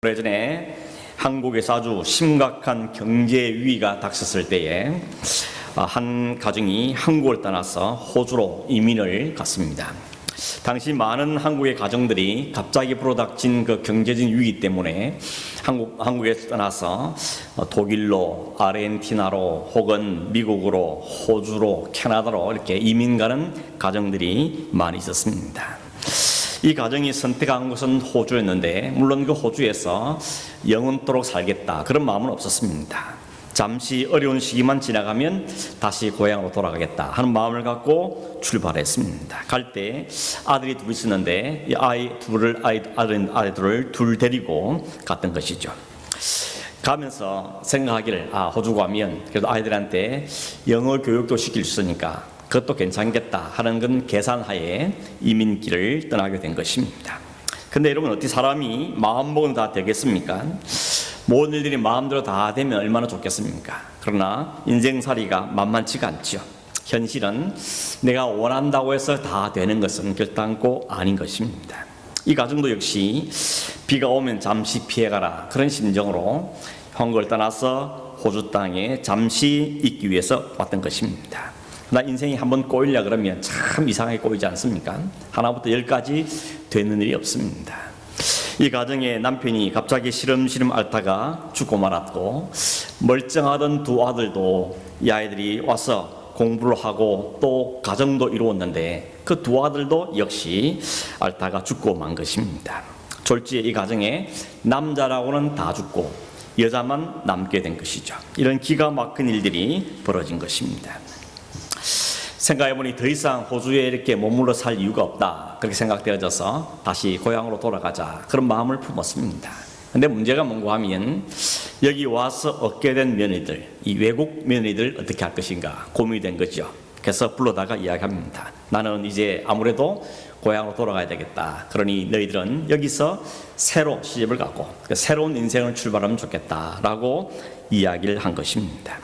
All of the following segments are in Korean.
오래전에 한국에서 아주 심각한 경제 위기가 닥쳤을 때에 한 가정이 한국을 떠나서 호주로 이민을 갔습니다. 당시 많은 한국의 가정들이 갑자기 불어닥친 그 경제적인 위기 때문에 한국에서 떠나서 독일로, 아르헨티나로, 혹은 미국으로, 호주로, 캐나다로 이렇게 이민 가는 가정들이 많이 있었습니다. 이 가정이 선택한 것은 호주였는데, 물론 그 호주에서 영원토록 살겠다 그런 마음은 없었습니다. 잠시 어려운 시기만 지나가면 다시 고향으로 돌아가겠다 하는 마음을 갖고 출발했습니다. 갈 때 아들이 둘 있었는데 이 아이들을 둘 데리고 갔던 것이죠. 가면서 생각하기를 호주 가면 그래도 아이들한테 영어 교육도 시킬 수 있으니까 그것도 괜찮겠다 하는 건 계산하에 이민길을 떠나게 된 것입니다. 근데 여러분, 어떻게 사람이 마음먹으면 다 되겠습니까? 모든 일들이 마음대로 다 되면 얼마나 좋겠습니까? 그러나 인생살이가 만만치가 않죠. 현실은 내가 원한다고 해서 다 되는 것은 결단코 아닌 것입니다. 이 가정도 역시 비가 오면 잠시 피해가라 그런 심정으로 한국을 떠나서 호주 땅에 잠시 있기 위해서 왔던 것입니다. 그러나 인생이 한번 꼬이려 그러면 참 이상하게 꼬이지 않습니까? 하나부터 열까지 되는 일이 없습니다. 이 가정의 남편이 갑자기 시름시름 앓다가 죽고 말았고, 멀쩡하던 두 아들도 이 아이들이 와서 공부를 하고 또 가정도 이루었는데 그 두 아들도 역시 앓다가 죽고 만 것입니다. 졸지에 이 가정에 남자라고는 다 죽고 여자만 남게 된 것이죠. 이런 기가 막힌 일들이 벌어진 것입니다. 생각해보니 더 이상 호주에 이렇게 머물러 살 이유가 없다 그렇게 생각되어져서 다시 고향으로 돌아가자 그런 마음을 품었습니다. 근데 문제가 뭔가 하면 여기 와서 얻게 된 며느리들, 이 외국 며느리들 어떻게 할 것인가 고민이 된 거죠. 그래서 불러다가 이야기합니다. 나는 이제 아무래도 고향으로 돌아가야 되겠다. 그러니 너희들은 여기서 새로 시집을 가고 새로운 인생을 출발하면 좋겠다라고 이야기를 한 것입니다.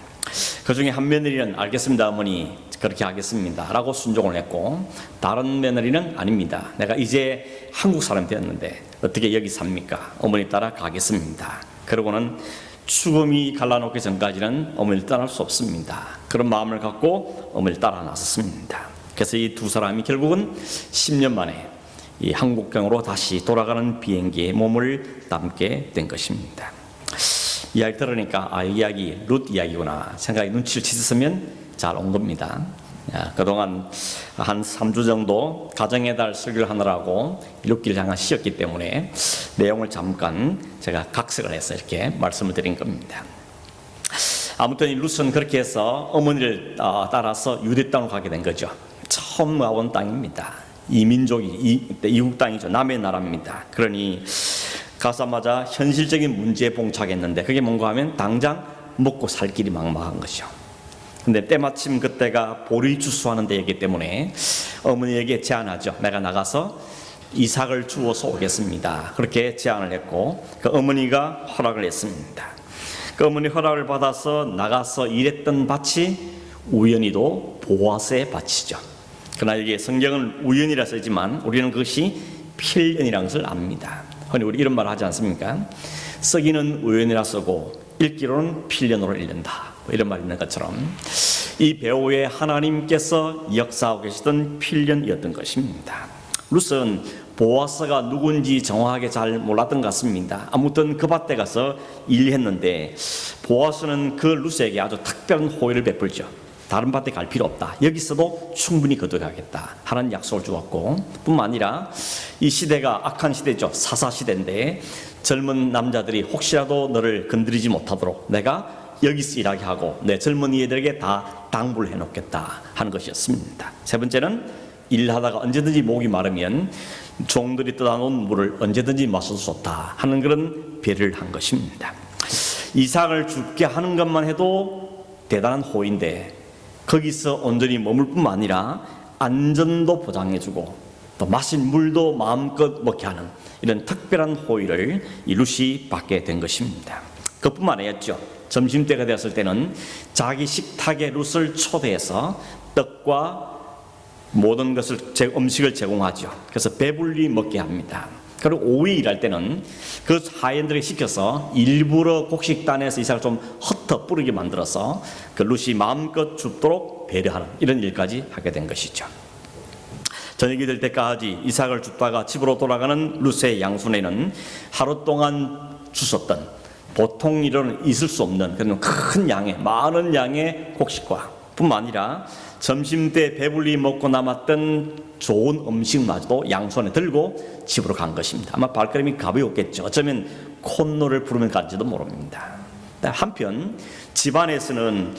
그 중에 한 며느리는 알겠습니다 어머니, 그렇게 하겠습니다 라고 순종을 했고, 다른 며느리는 아닙니다, 내가 이제 한국 사람이 되었는데 어떻게 여기 삽니까? 어머니 따라 가겠습니다. 그러고는 죽음이 갈라놓기 전까지는 어머니를 떠날 수 없습니다. 그런 마음을 갖고 어머니를 따라 나섰습니다. 그래서 이 두 사람이 결국은 10년 만에 이 한국경으로 다시 돌아가는 비행기에 몸을 담게 된 것입니다. 이야기 들으니까 이 이야기 룻 이야기구나 생각이 눈치를 채셨으면 잘 온 겁니다. 그동안 한 3주 정도 가정의 달 설교를 하느라고 룻기를 잠깐 쉬었기 때문에 내용을 잠깐 제가 각색을 해서 이렇게 말씀을 드린 겁니다. 아무튼 이 룻은 그렇게 해서 어머니를 따라서 유대 땅으로 가게 된 거죠. 처음 가본 땅입니다. 이민족이 이국 땅이죠. 남의 나라입니다. 그러니 가자마자 현실적인 문제에 봉착했는데 그게 뭔가 하면 당장 먹고 살 길이 막막한 것이죠. 근데 때마침 그때가 보리 추수하는 때이기 때문에 어머니에게 제안하죠. 내가 나가서 이삭을 주워서 오겠습니다. 그렇게 제안을 했고 그 어머니가 허락을 했습니다. 그 어머니 허락을 받아서 나가서 일했던 밭이 우연히도 보아스의 밭이죠. 그러나 이게 성경은 우연이라 쓰지만 우리는 그것이 필연이라는 것을 압니다. 흔히 우리 이런 말 하지 않습니까? 쓰기는 우연이라 쓰고 읽기로는 필연으로 읽는다, 이런 말이 있는 것처럼 이 배후에 하나님께서 역사하고 계시던 필연이었던 것입니다. 룻은 보아스가 누군지 정확하게 잘 몰랐던 것 같습니다. 아무튼 그 밭에 가서 일했는데 보아스는 그 룻에게 아주 특별한 호의를 베풀죠. 다른 밭에 갈 필요 없다, 여기서도 충분히 거둬가겠다 하는 약속을 주었고, 뿐만 아니라 이 시대가 악한 시대죠. 사사시대인데 젊은 남자들이 혹시라도 너를 건드리지 못하도록 내가 여기서 일하게 하고 내 젊은이들에게 다 당부를 해놓겠다 하는 것이었습니다. 세 번째는 일하다가 언제든지 목이 마르면 종들이 떠다놓은 물을 언제든지 마실 수 없다 하는 그런 배려를 한 것입니다. 이삭을 죽게 하는 것만 해도 대단한 호의인데 거기서 온전히 머물 뿐만 아니라 안전도 보장해주고 또 마실 물도 마음껏 먹게 하는 이런 특별한 호의를 이 룻이 받게 된 것입니다. 그뿐만 아니었죠. 점심때가 되었을 때는 자기 식탁에 룻을 초대해서 떡과 모든 것을 음식을 제공하죠. 그래서 배불리 먹게 합니다. 그리고 오후에 일할 때는 그 하인들에게 시켜서 일부러 곡식단에서 이삭을 좀 흩어 뿌리게 만들어서 그 룻이 마음껏 줍도록 배려하는 이런 일까지 하게 된 것이죠. 저녁이 될 때까지 이삭을 줍다가 집으로 돌아가는 룻의 양손에는 하루 동안 주웠던 보통 일로는 있을 수 없는 그런 큰 양의 많은 양의 곡식과 뿐만 아니라 점심때 배불리 먹고 남았던 좋은 음식마저도 양손에 들고 집으로 간 것입니다. 아마 발걸음이 가벼웠겠죠. 어쩌면 콧노를 부르면 간지도 모릅니다. 한편 집안에서는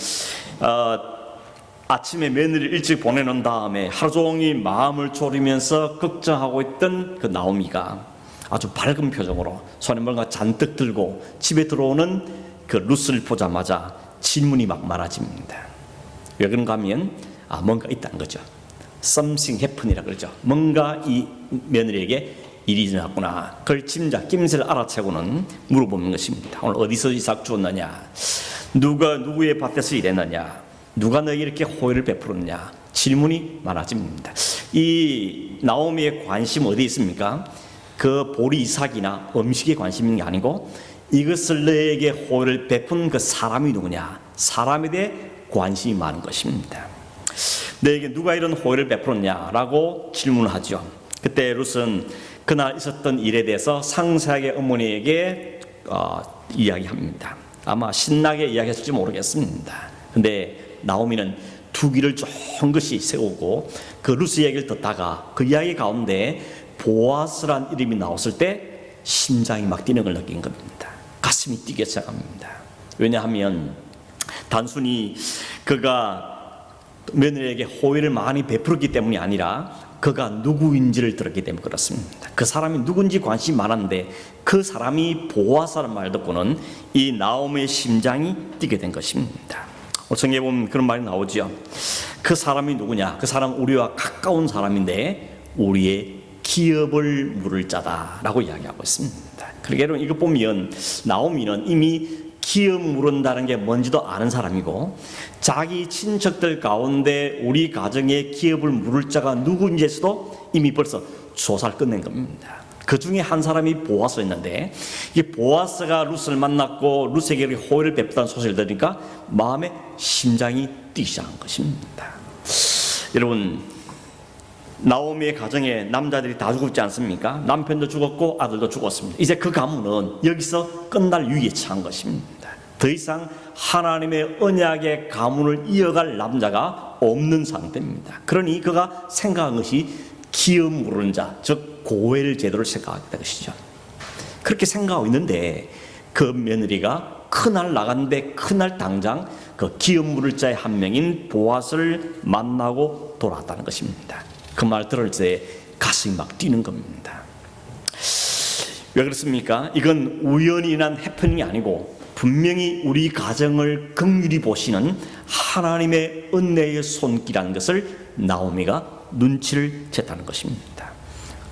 아침에 며느리를 일찍 보내놓은 다음에 하루 종일 마음을 졸이면서 걱정하고 있던 그 나오미가 아주 밝은 표정으로 손에 뭔가 잔뜩 들고 집에 들어오는 그 룻을 보자마자 질문이 막 많아집니다. 왜 그런가 하면 뭔가 있다는 거죠. Something happen이라 그러죠. 뭔가 이 며느리에게 일이 일어났구나. 그걸 짐작, 낌새를 알아채고는 물어보는 것입니다. 오늘 어디서 이삭 주었느냐? 누가 누구의 밭에서 일했느냐? 누가 너에게 이렇게 호의를 베풀었냐? 질문이 많아집니다. 이 나오미의 관심 어디 있습니까? 그 보리 이삭이나 음식에 관심 있는 게 아니고 이것을 너에게 호의를 베푼 그 사람이 누구냐? 사람에 대해 관심이 많은 것입니다. 너에게 누가 이런 호의를 베풀었냐라고 질문하죠. 그때 룻은 그날 있었던 일에 대해서 상세하게 어머니에게 이야기합니다. 아마 신나게 이야기했을지 모르겠습니다. 근데 나오미는 두 귀를 쫑긋이 세우고 그 룻의 이야기를 듣다가 그 이야기 가운데 보아스란 이름이 나왔을 때 심장이 막 뛰는 걸 느낀 겁니다. 가슴이 뛰기 시작합니다. 왜냐하면 단순히 그가 며느리에게 호의를 많이 베풀었기 때문이 아니라 그가 누구인지를 들었기 때문에 그렇습니다. 그 사람이 누군지 관심이 많았는데 그 사람이 보아스라는 말 듣고는 이 나오미의 심장이 뛰게 된 것입니다. 성경에 보면 그런 말이 나오죠. 그 사람이 누구냐? 그 사람은 우리와 가까운 사람인데 우리의 기업을 물을 자다라고 이야기하고 있습니다. 그러게 여러분 이거 보면 나오미는 이미 기업 물은다는 게 뭔지도 아는 사람이고 자기 친척들 가운데 우리 가정의 기업을 물을 자가 누구인지에서도 이미 벌써 조사를 끝낸 겁니다. 그 중에 한 사람이 보아스였는데 이 보아스가 룻을 만났고 룻에게 호의를 베풀었다는 소식을 들으니까 마음에 심장이 뛰기 시작한 것입니다. 여러분 나오미의 가정에 남자들이 다 죽었지 않습니까? 남편도 죽었고 아들도 죽었습니다. 이제 그 가문은 여기서 끝날 위기에 처한 것입니다. 더 이상 하나님의 언약의 가문을 이어갈 남자가 없는 상태입니다. 그러니 그가 생각한 것이 기업 물은 자, 즉 고엘 제도를 생각하게 것이죠. 그렇게 생각하고 있는데 그 며느리가 그날 나갔는데 그날 당장 그 기업 물을 자의 한 명인 보아스를 만나고 돌아왔다는 것입니다. 그 말 들을 때 가슴이 막 뛰는 겁니다. 왜 그렇습니까? 이건 우연히 일어난 해프닝이 아니고 분명히 우리 가정을 긍휼히 보시는 하나님의 은혜의 손길이라는 것을 나오미가 눈치를 챘다는 것입니다.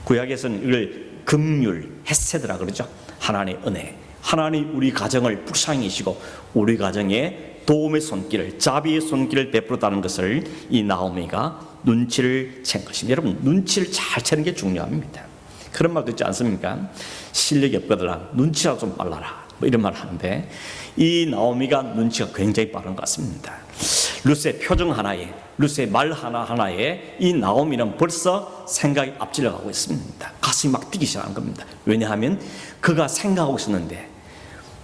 구약에서는 이걸 긍휼, 헤세드라 그러죠. 하나님의 은혜. 하나님 우리 가정을 불쌍히 여기시고 우리 가정에 도움의 손길을, 자비의 손길을 베풀었다는 것을 이 나오미가 눈치를 챈 것입니다. 여러분 눈치를 잘 채는 게 중요합니다. 그런 말도 있지 않습니까? 실력이 없거든 눈치가 좀 빨라라 뭐 이런 말 하는데 이 나오미가 눈치가 굉장히 빠른 것 같습니다. 룻의 표정 하나에, 룻의 말 하나하나에 이 나오미는 벌써 생각이 앞질러 가고 있습니다. 가슴이 막 뛰기 시작한 겁니다. 왜냐하면 그가 생각하고 있었는데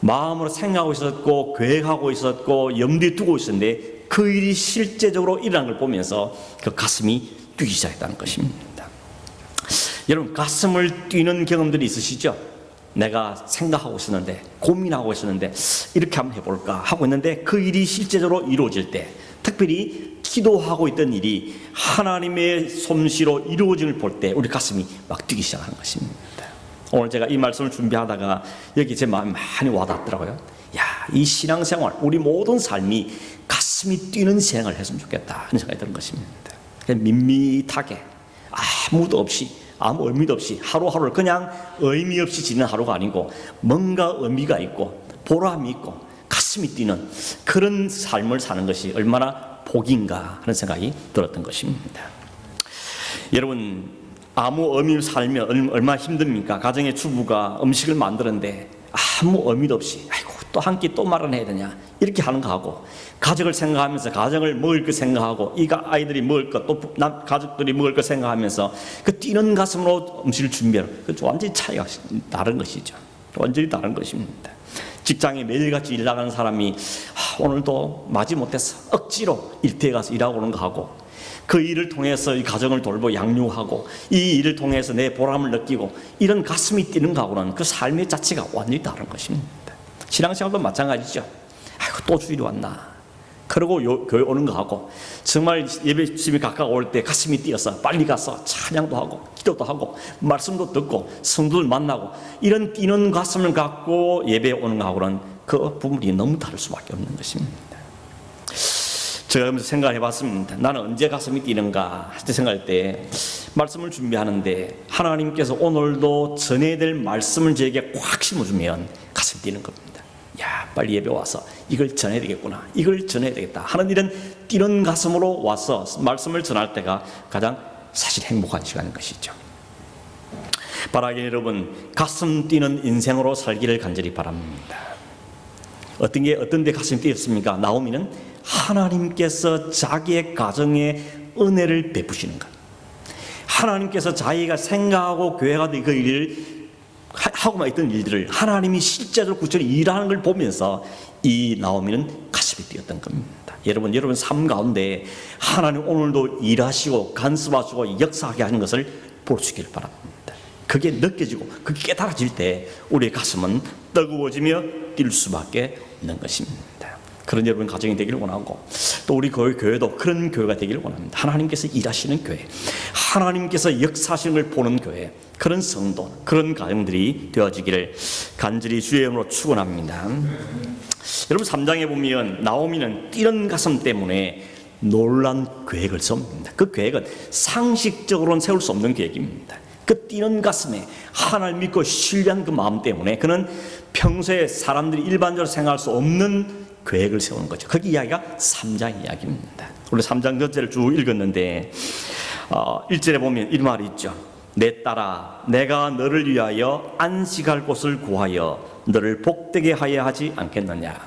마음으로 생각하고 있었고 계획하고 있었고 염두에 두고 있었는데 그 일이 실제적으로 일어난 걸 보면서 그 가슴이 뛰기 시작했다는 것입니다. 여러분 가슴을 뛰는 경험들이 있으시죠? 내가 생각하고 있었는데 고민하고 있었는데 이렇게 한번 해볼까 하고 있는데 그 일이 실제적으로 이루어질 때 특별히 기도하고 있던 일이 하나님의 솜씨로 이루어짐을 볼 때 우리 가슴이 막 뛰기 시작하는 것입니다. 오늘 제가 이 말씀을 준비하다가 여기 제 마음이 많이 와닿더라고요. 이 신앙생활 우리 모든 삶이 가슴이 뛰는 생활을 했으면 좋겠다 하는 생각이 드는 것입니다. 그냥 밋밋하게 아무도 없이 아무 의미도 없이 하루하루를 그냥 의미 없이 지내는 하루가 아니고 뭔가 의미가 있고 보람이 있고 가슴이 뛰는 그런 삶을 사는 것이 얼마나 복인가 하는 생각이 들었던 것입니다. 여러분 아무 의미 없이 살면 얼마나 힘듭니까? 가정의 주부가 음식을 만드는데 아무 의미도 없이 아이고 또 한 끼 또 마련해야 되냐 이렇게 하는 거하고, 가족을 생각하면서 가정을 먹을 것 생각하고 이 아이들이 먹을 것 또 가족들이 먹을 것 생각하면서 그 뛰는 가슴으로 음식을 준비하는, 그 완전히 차이가 다른 것이죠. 완전히 다른 것입니다. 직장에 매일같이 일 나가는 사람이 오늘도 맞이 못해서 억지로 일터에 가서 일하고 오는 거하고, 그 일을 통해서 이 가정을 돌보 양육하고 이 일을 통해서 내 보람을 느끼고 이런 가슴이 뛰는 거하고는 그 삶의 자체가 완전히 다른 것입니다. 신앙생활도 마찬가지죠. 아이고 또 주일이 왔나 그러고 교회 오는 거하고, 정말 예배집에 가까워올 때 가슴이 뛰어서 빨리 가서 찬양도 하고 기도도 하고 말씀도 듣고 성도들 만나고 이런 뛰는 가슴을 갖고 예배에 오는 거하고는 그 부분이 너무 다를 수밖에 없는 것입니다. 제가 생각을 해봤습니다. 나는 언제 가슴이 뛰는가 할 때 생각할 때, 말씀을 준비하는데 하나님께서 오늘도 전해야 될 말씀을 저에게 꽉 심어주면 가슴이 뛰는 겁니다. 야, 빨리 예배 와서 이걸 전해야 되겠구나, 이걸 전해야 되겠다 하는 이런 뛰는 가슴으로 와서 말씀을 전할 때가 가장 사실 행복한 시간인 것이죠. 바라기 여러분, 가슴 뛰는 인생으로 살기를 간절히 바랍니다. 어떤 데 가슴이 뛰었습니까? 나오미는 하나님께서 자기의 가정에 은혜를 베푸시는 것, 하나님께서 자기가 생각하고 계획하던 그 일을 하고만 있던 일들을 하나님이 실제로 구체적으로 일하는 걸 보면서 이 나오미는 가슴이 뛰었던 겁니다. 여러분 삶 가운데 하나님 오늘도 일하시고 간섭하시고 역사하게 하는 것을 볼 수 있기를 바랍니다. 그게 느껴지고 그게 깨달아질 때 우리의 가슴은 뜨거워지며 뛸 수밖에 없는 것입니다. 그런 여러분 가정이 되기를 원하고, 또 우리 교회도 그런 교회가 되기를 원합니다. 하나님께서 일하시는 교회, 하나님께서 역사하시는 걸 보는 교회, 그런 성도, 그런 가정들이 되어지기를 간절히 주의 이름으로 축원합니다. 여러분 3장에 보면 나오미는 뛰는 가슴 때문에 놀란 계획을 세웁니다. 그 계획은 상식적으로는 세울 수 없는 계획입니다. 그 뛰는 가슴에 하나님 믿고 신뢰한 그 마음 때문에 그는 평소에 사람들이 일반적으로 생각할 수 없는 계획을 세우는 거죠. 거기 이야기가 3장 이야기입니다. 우리 3장 전체를 쭉 읽었는데 1절에 보면 이 말이 있죠. 내 딸아, 내가 너를 위하여 안식할 곳을 구하여 너를 복되게 하여 하지 않겠느냐.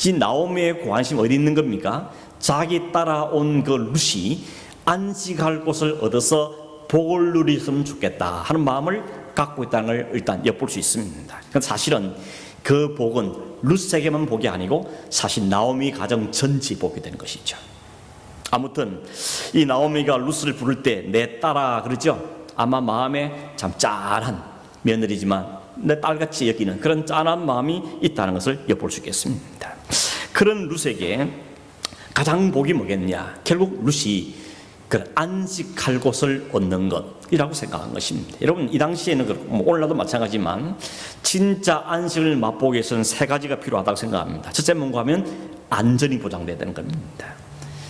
이 나오미의 관심 어디 있는 겁니까? 자기 따라온 그 룻이 안식할 곳을 얻어서 복을 누리셨으면 좋겠다 하는 마음을 갖고 있다는 걸 일단 엿볼 수 있습니다. 사실은 그 복은 룻에게만 복이 아니고 사실 나오미 가정 전체 복이 되는 것이죠. 아무튼 이 나오미가 룻을 부를 때 내 딸아 그러죠. 아마 마음에 참 짠한 며느리지만 내 딸같이 여기는 그런 짠한 마음이 있다는 것을 엿볼 수 있겠습니다. 그런 룻에게 가장 복이 뭐겠냐? 결국 룻이 그 안식할 곳을 얻는 것이라고 생각한 것입니다. 여러분 이 당시에는 오늘날도 마찬가지지만 진짜 안식을 맛보기 위해서는 3가지가 필요하다고 생각합니다. 첫째 뭔가 하면 안전이 보장돼야 되는 겁니다.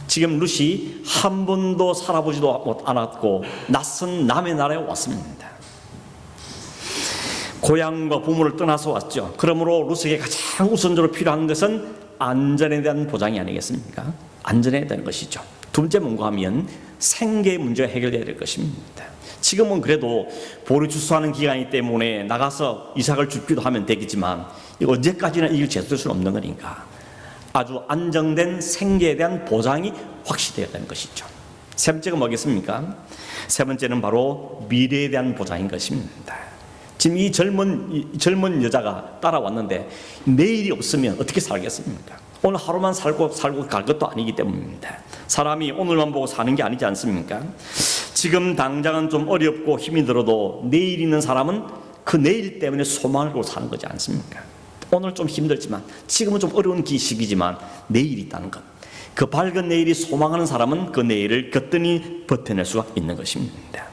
지금 룻이 한 번도 살아보지도 않았고 낯선 남의 나라에 왔습니다. 고향과 부모를 떠나서 왔죠. 그러므로 룻에게 가장 우선적으로 필요한 것은 안전에 대한 보장이 아니겠습니까? 안전해야 되는 것이죠. 두 번째 뭔가 하면 생계 문제가 해결돼야 될 것입니다. 지금은 그래도 보리 추수하는 기간이기 때문에 나가서 이삭을 줍기도 하면 되겠지만 이거 언제까지나 이걸 제수될 수는 없는 거니까 아주 안정된 생계에 대한 보장이 확실해야 되는 것이죠. 세 번째가 뭐겠습니까? 세 번째는 바로 미래에 대한 보장인 것입니다. 지금 이 젊은 여자가 따라왔는데 내일이 없으면 어떻게 살겠습니까? 오늘 하루만 살고 갈 것도 아니기 때문입니다. 사람이 오늘만 보고 사는 게 아니지 않습니까? 지금 당장은 좀 어렵고 힘이 들어도 내일 있는 사람은 그 내일 때문에 소망을 걸고 사는 거지 않습니까? 오늘 좀 힘들지만 지금은 좀 어려운 시기지만 내일이 있다는 것, 그 밝은 내일이 소망하는 사람은 그 내일을 거뜬히 버텨낼 수가 있는 것입니다.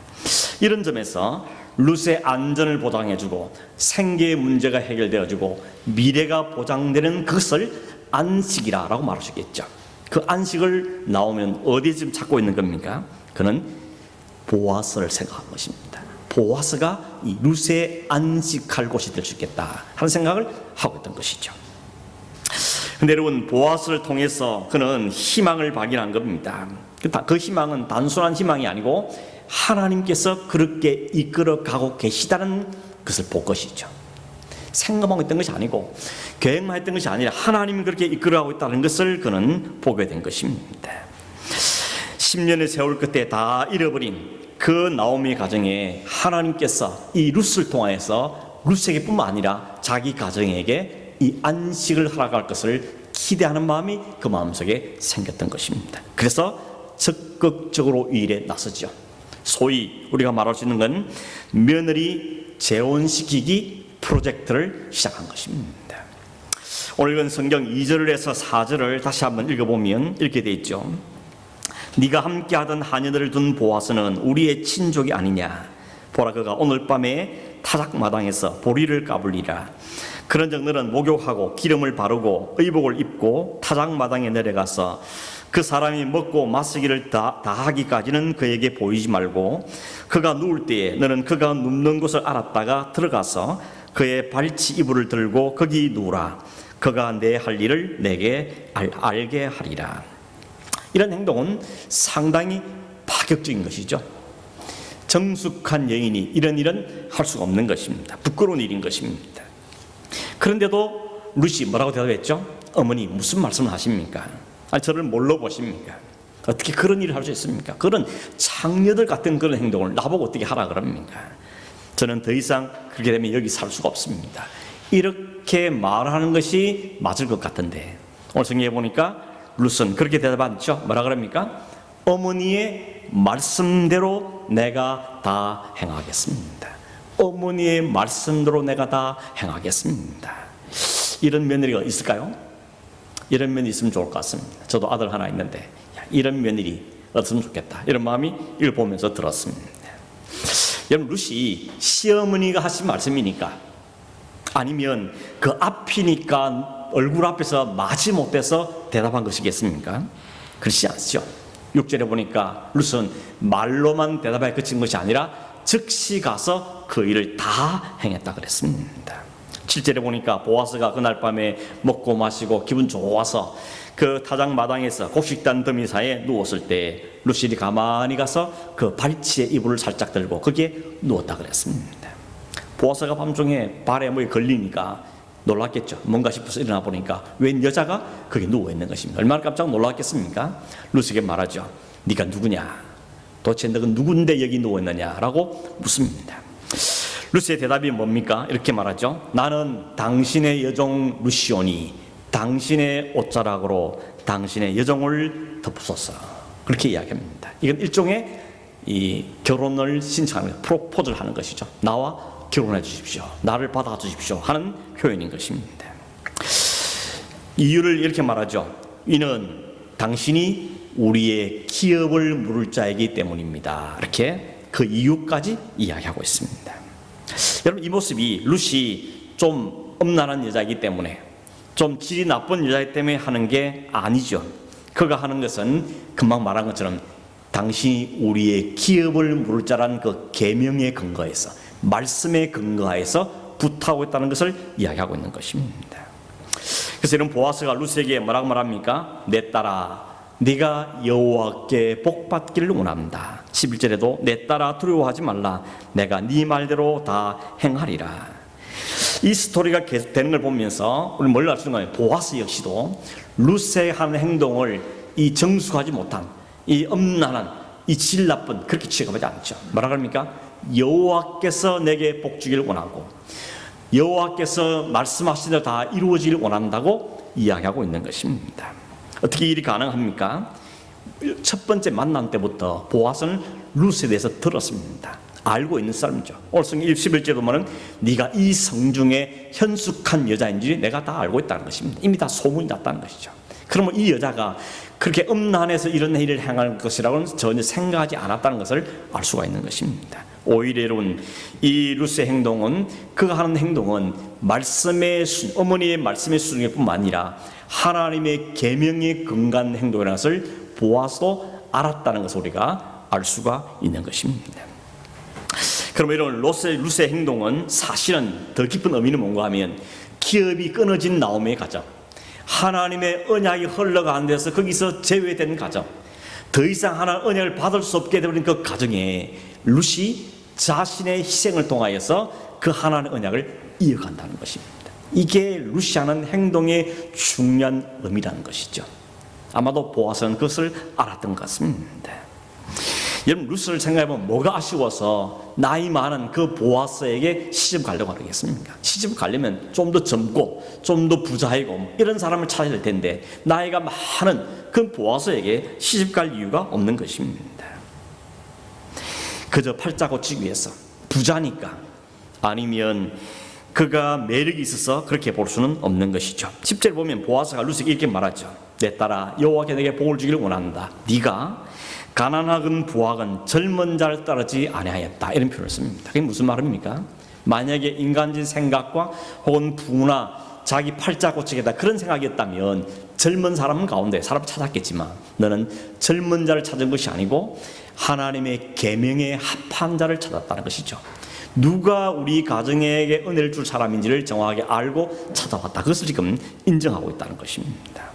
이런 점에서 룻의 안전을 보장해주고 생계의 문제가 해결되어지고 미래가 보장되는 그것을 안식이라고 말할 수 있겠죠. 그 안식을 나오면 어디에 지금 찾고 있는 겁니까? 그는 보아스를 생각한 것입니다. 보아스가 이 룻의 안식할 곳이 될 수 있겠다 하는 생각을 하고 있던 것이죠. 근데 여러분 보아스를 통해서 그는 희망을 발견한 겁니다. 그 희망은 단순한 희망이 아니고 하나님께서 그렇게 이끌어가고 계시다는 것을 볼 것이죠. 생각만 했던 것이 아니고 계획만 했던 것이 아니라 하나님이 그렇게 이끌어가고 있다는 것을 그는 보게 된 것입니다. 10년의 세월 끝에 다 잃어버린 그 나오미의 가정에 하나님께서 이 룻을 통하여서 룻에게뿐만 아니라 자기 가정에게 이 안식을 허락할 것을 기대하는 마음이 그 마음속에 생겼던 것입니다. 그래서 적극적으로 이 일에 나서죠. 소위 우리가 말할 수 있는 건 며느리 재혼시키기 프로젝트를 시작한 것입니다. 오늘 읽은 성경 2절에서 4절을 다시 한번 읽어보면 이렇게 돼 있죠. 네가 함께하던 하녀들을 둔 보아스는 우리의 친족이 아니냐. 보라, 그가 오늘 밤에 타작마당에서 보리를 까불리라. 그런즉 너는 목욕하고 기름을 바르고 의복을 입고 타작마당에 내려가서 그 사람이 먹고 마시기를 다 하기까지는 그에게 보이지 말고 그가 누울 때에 너는 그가 눕는 곳을 알았다가 들어가서 그의 발치 이불을 들고 거기 누우라. 그가 내 할 일을 내게 알게 하리라. 이런 행동은 상당히 파격적인 것이죠. 정숙한 여인이 이런 일은 할 수가 없는 것입니다. 부끄러운 일인 것입니다. 그런데도 룻이 뭐라고 대답했죠? 어머니, 무슨 말씀을 하십니까? 아니, 저를 뭘로 보십니까? 어떻게 그런 일을 할 수 있습니까? 그런 창녀들 같은 그런 행동을 나보고 어떻게 하라 그럽니까? 저는 더 이상 그렇게 되면 여기 살 수가 없습니다. 이렇게 말하는 것이 맞을 것 같은데 오늘 성경에 보니까 룻은 그렇게 대답하죠. 뭐라 그럽니까? 어머니의 말씀대로 내가 다 행하겠습니다. 어머니의 말씀대로 내가 다 행하겠습니다. 이런 며느리가 있을까요? 이런 며느리 있으면 좋을 것 같습니다. 저도 아들 하나 있는데 이런 며느리 없으면 좋겠다, 이런 마음이 이걸 보면서 들었습니다. 여러분, 룻이 시어머니가 하신 말씀이니까, 아니면 그 앞이니까 얼굴 앞에서 마지 못해서 대답한 것이겠습니까? 그렇지 않죠. 6절에 보니까 룻은 말로만 대답에 그친 것이 아니라 즉시 가서 그 일을 다 행했다 그랬습니다. 7절에 보니까 보아스가 그날 밤에 먹고 마시고 기분 좋아서 그 타작 마당에서 곡식단 더미 사이에 누웠을 때 룻이 가만히 가서 그 발치에 이불을 살짝 들고 거기에 누웠다 그랬습니다. 보아스가 밤중에 발에 뭐에 걸리니까 놀랐겠죠. 뭔가 싶어서 일어나 보니까 웬 여자가 거기 누워 있는 것입니다. 얼마나 깜짝 놀랐겠습니까? 룻에게 말하죠. 네가 누구냐? 도대체 너가 누군데 여기 누워 있느냐라고 묻습니다. 룻의 대답이 뭡니까? 이렇게 말하죠. 나는 당신의 여종 룻이오니 당신의 옷자락으로 당신의 여종을 덮으소서. 그렇게 이야기합니다. 이건 일종의 이 결혼을 신청하는, 프로포즈를 하는 것이죠. 나와 결혼해 주십시오, 나를 받아 주십시오 하는 표현인 것입니다. 이유를 이렇게 말하죠. 이는 당신이 우리의 기업을 물을 자이기 때문입니다. 이렇게 그 이유까지 이야기하고 있습니다. 여러분, 이 모습이 룻이 좀 엄난한 여자이기 때문에, 좀 질이 나쁜 여자이기 때문에 하는 게 아니죠. 그가 하는 것은 금방 말한 것처럼 당신이 우리의 기업을 물을 자라는 그 계명에 근거해서, 말씀에 근거해서 부탁하고 있다는 것을 이야기하고 있는 것입니다. 그래서 이런 보아스가 룻에게 뭐라고 말합니까? 내 딸아, 네가 여호와께 복받기를 원한다. 11절에도 내 딸아 두려워하지 말라, 내가 네 말대로 다 행하리라. 이 스토리가 계속되는 걸 보면서 우리 뭘 알 수 있는 거예요? 보아스 역시도 룻의 하는 행동을 이 정숙하지 못한, 이 엄난한, 이 질 나쁜, 그렇게 취급하지 않죠. 뭐라 그럽니까? 여호와께서 내게 복 주기를 원하고 여호와께서 말씀하신 대로 다 이루어지기를 원한다고 이야기하고 있는 것입니다. 어떻게 일이 가능합니까? 첫 번째 만남 때부터 보아스는 룻에 대해서 들었습니다. 알고 있는 사람이죠. 오늘 성경 11절에 보면 네가 이 성중에 현숙한 여자인지 내가 다 알고 있다는 것입니다. 이미 다 소문이 났다는 것이죠. 그러면 이 여자가 그렇게 음란해서 이런 일을 행할 것이라고는 전혀 생각하지 않았다는 것을 알 수가 있는 것입니다. 오히려 여러분, 이 룻의 행동은, 그가 하는 행동은 말씀의 어머니의 말씀의 순종일 뿐만 아니라 하나님의 계명에 근거한 행동이라는 것을 보아서도 알았다는 것을 우리가 알 수가 있는 것입니다. 그럼 이런 룻의 행동은 사실은 더 깊은 의미는 뭔가 하면 기업이 끊어진 나오미의 가정, 하나님의 언약이 흘러가는 데서 거기서 제외된 가정, 더 이상 하나님 언약을 받을 수 없게 되버린 그 가정에 룻이 자신의 희생을 통하여서 그 하나님의 언약을 이어간다는 것입니다. 이게 룻이 하는 행동의 중요한 의미라는 것이죠. 아마도 보아스는 그것을 알았던 것 같습니다. 여러분, 룻을 생각해보면 뭐가 아쉬워서 나이 많은 그 보아스에게 시집 가려고 하겠습니까? 시집 가려면 좀 더 젊고 좀 더 부자이고 이런 사람을 찾아야 될 텐데 나이가 많은 그 보아스에게 시집 갈 이유가 없는 것입니다. 그저 팔자 고치기 위해서, 부자니까, 아니면 그가 매력이 있어서 그렇게 볼 수는 없는 것이죠. 10절 보면 보아스가 룻에게 이렇게 말하죠. 내 딸아, 여호와께 내게 복을 주기를 원한다. 네가 가난하건 부하건 젊은 자를 따르지 아니하였다. 이런 표현을 씁니다. 그게 무슨 말입니까? 만약에 인간적인 생각과 혹은 부나 자기 팔자 고치겠다 그런 생각이었다면 젊은 사람 가운데 사람을 찾았겠지만 너는 젊은 자를 찾은 것이 아니고 하나님의 계명에 합한 자를 찾았다는 것이죠. 누가 우리 가정에게 은혜를 줄 사람인지를 정확하게 알고 찾아왔다. 그것을 지금 인정하고 있다는 것입니다.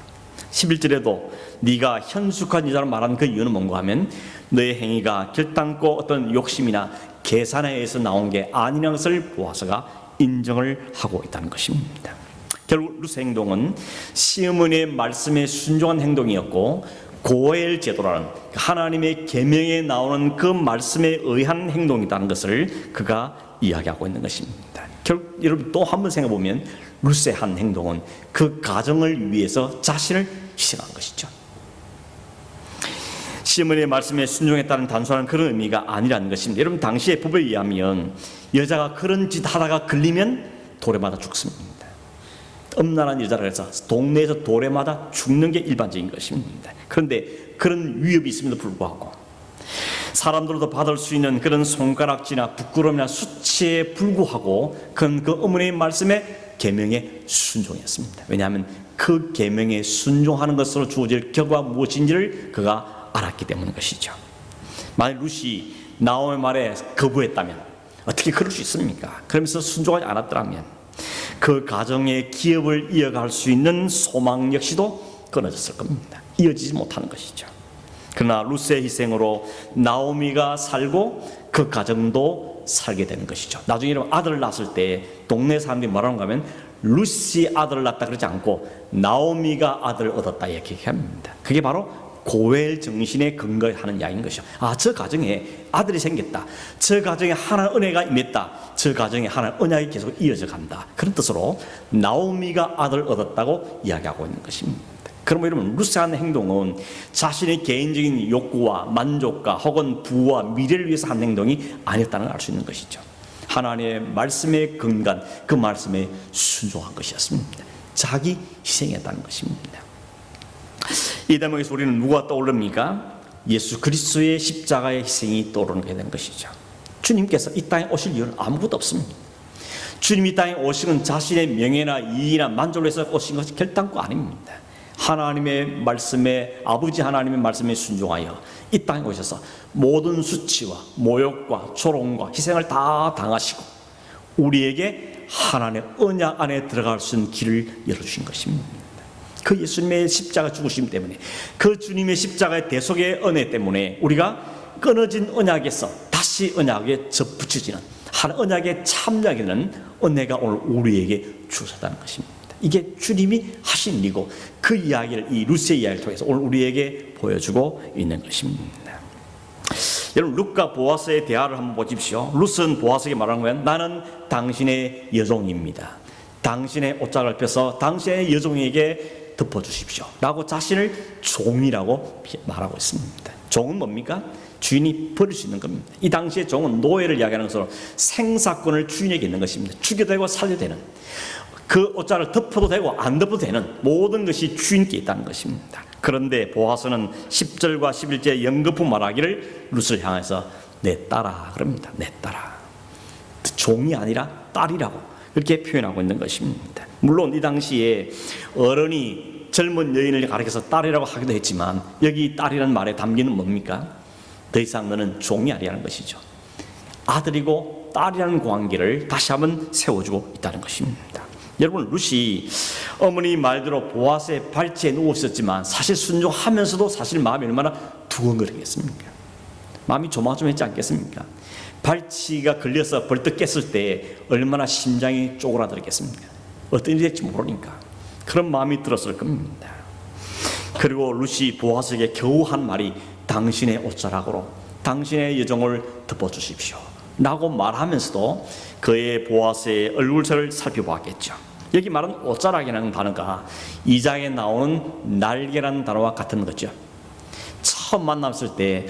11절에도 네가 현숙한 여자로 말하는 그 이유는 뭔가 하면 너의 행위가 결단코 어떤 욕심이나 계산에 의해서 나온 게 아니라는 것을 보아서가 인정을 하고 있다는 것입니다. 결국 룻의 행동은 시어머니의 말씀에 순종한 행동이었고 고엘 제도라는 하나님의 계명에 나오는 그 말씀에 의한 행동이라는 것을 그가 이야기하고 있는 것입니다. 결국 여러분 또 한 번 생각해 보면 룻의 한 행동은 그 가정을 위해서 자신을 희생한 것이죠. 시어머니의 말씀에 순종했다는 단순한 그런 의미가 아니라는 것입니다. 여러분 당시의 법에 의하면 여자가 그런 짓 하다가 걸리면 돌에 맞아 죽습니다. 엄란한 여자라 해서 동네에서 돌에 맞아 죽는 게 일반적인 것입니다. 그런데 그런 위협이 있음에도 불구하고 사람들도 받을 수 있는 그런 손가락질이나 부끄러움이나 수치에 불구하고 그는 그 어머니의 말씀에 계명에 순종했습니다. 왜냐하면 그 계명에 순종하는 것으로 주어질 결과가 무엇인지를 그가 알았기 때문인 것이죠. 만약 룻이 나오미의 말에 거부했다면 어떻게 그럴 수 있습니까? 그러면서 순종하지 않았더라면 그 가정의 기업을 이어갈 수 있는 소망 역시도 끊어졌을 겁니다. 이어지지 못하는 것이죠. 그러나 룻의 희생으로 나오미가 살고 그 가정도 살게 되는 것이죠. 나중에 아들을 낳았을 때 동네 사람들이 뭐라고 하면 룻이 아들을 낳았다 그러지 않고 나오미가 아들을 얻었다 이렇게 얘기합니다. 그게 바로 고엘 정신에 근거하는 이야기인 것이죠. 저 가정에 아들이 생겼다. 저 가정에 하나님의 은혜가 임했다. 저 가정에 하나님의 언약이 계속 이어져 간다. 그런 뜻으로 나오미가 아들을 얻었다고 이야기하고 있는 것입니다. 그러면 여러분 룻의 하는 행동은 자신의 개인적인 욕구와 만족과 혹은 부와 미래를 위해서 한 행동이 아니었다는 걸 알 수 있는 것이죠. 하나님의 말씀에 근간 그 말씀에 순종한 것이었습니다. 자기 희생했다는 것입니다. 이 대목에서 우리는 누가 떠오릅니까? 예수 그리스도의 십자가의 희생이 떠오르게 되는 것이죠. 주님께서 이 땅에 오실 이유는 아무것도 없습니다. 주님이 이 땅에 오신 건 자신의 명예나 이익이나 만족을 위해서 오신 것이 결단코 아닙니다. 하나님의 말씀에 아버지 하나님의 말씀에 순종하여 이 땅에 오셔서 모든 수치와 모욕과 조롱과 희생을 다 당하시고 우리에게 하나님의 언약 안에 들어갈 수 있는 길을 열어주신 것입니다. 그 예수님의 십자가 죽으심 때문에 그 주님의 십자가의 대속의 은혜 때문에 우리가 끊어진 언약에서 다시 언약에 접붙여지는 하나님 언약에 참여하게 되는 은혜가 오늘 우리에게 주어졌다는 것입니다. 이게 주님이 하신 일이고 그 이야기를 이 룻의 이야기를 통해서 오늘 우리에게 보여주고 있는 것입니다. 여러분 룻과 보아스의 대화를 한번 보십시오. 룻은 보아스에게 말하는 거예요. 나는 당신의 여종입니다. 당신의 옷자락을 펴서 당신의 여종에게 덮어주십시오 라고 자신을 종이라고 말하고 있습니다. 종은 뭡니까? 주인이 버릴 수 있는 겁니다. 이 당시에 종은 노예를 이야기하는 것으로 생사권을 주인에게 있는 것입니다. 죽여도 되고 살려도 되는 그 옷자를 덮어도 되고 안 덮어도 되는 모든 것이 주인께 있다는 것입니다. 그런데 보아스는 10절과 11절에 연거푸 말하기를 룻을 향해서 내 딸아 그럽니다. 내 딸아. 종이 아니라 딸이라고 그렇게 표현하고 있는 것입니다. 물론 이 당시에 어른이 젊은 여인을 가리켜서 딸이라고 하기도 했지만 여기 딸이라는 말에 담기는 뭡니까? 더 이상 너는 종이 아니라는 것이죠. 아들이고 딸이라는 관계를 다시 한번 세워주고 있다는 것입니다. 여러분 룻이 어머니 말대로 보아스의 발치에 누워 있었지만 사실 순종하면서도 사실 마음이 얼마나 두근거리겠습니까? 마음이 조마조마했지 않겠습니까? 발치가 걸려서 벌떡 깼을 때 얼마나 심장이 쪼그라들겠습니까? 어떤 일이 될지 모르니까 그런 마음이 들었을 겁니다. 그리고 룻이 보아스에게 겨우 한 말이 당신의 옷자락으로 당신의 여종을 덮어주십시오 라고 말하면서도 그의 보아스의 얼굴색을 살펴보았겠죠. 여기 말하는 옷자락이라는 단어가 2장에 나오는 날개라는 단어와 같은 거죠. 처음 만났을 때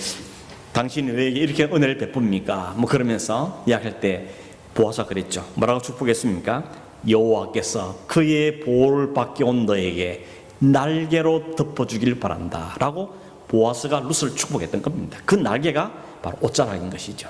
당신이 왜 이렇게 은혜를 베풉니까? 뭐 그러면서 이야기할 때 보아스가 그랬죠. 뭐라고 축복했습니까? 여호와께서 그의 보호를 받게 온 너에게 날개로 덮어주길 바란다 라고 보아스가 룻을 축복했던 겁니다. 그 날개가 바로 옷자락인 것이죠.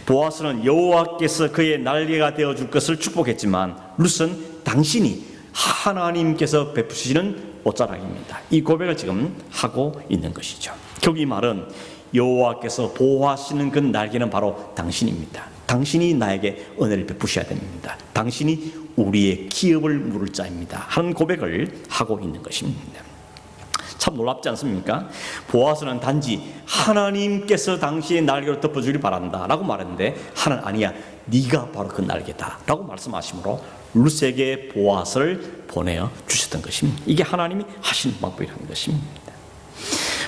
보아스는 여호와께서 그의 날개가 되어줄 것을 축복했지만 룻은 당신이 하나님께서 베푸시는 옷자락입니다. 이 고백을 지금 하고 있는 것이죠. 결국 이 말은 여호와께서 보호하시는 그 날개는 바로 당신입니다. 당신이 나에게 은혜를 베푸셔야 됩니다. 당신이 우리의 기업을 물을 자입니다 하는 고백을 하고 있는 것입니다. 참 놀랍지 않습니까? 보아스는 단지 하나님께서 당신의 날개로 덮어주길 바란다 라고 말했는데 하나님 아니야, 네가 바로 그 날개다 라고 말씀하시므로 룻에게 보아스를 보내어 주셨던 것입니다. 이게 하나님이 하시는 방법이라는 것입니다.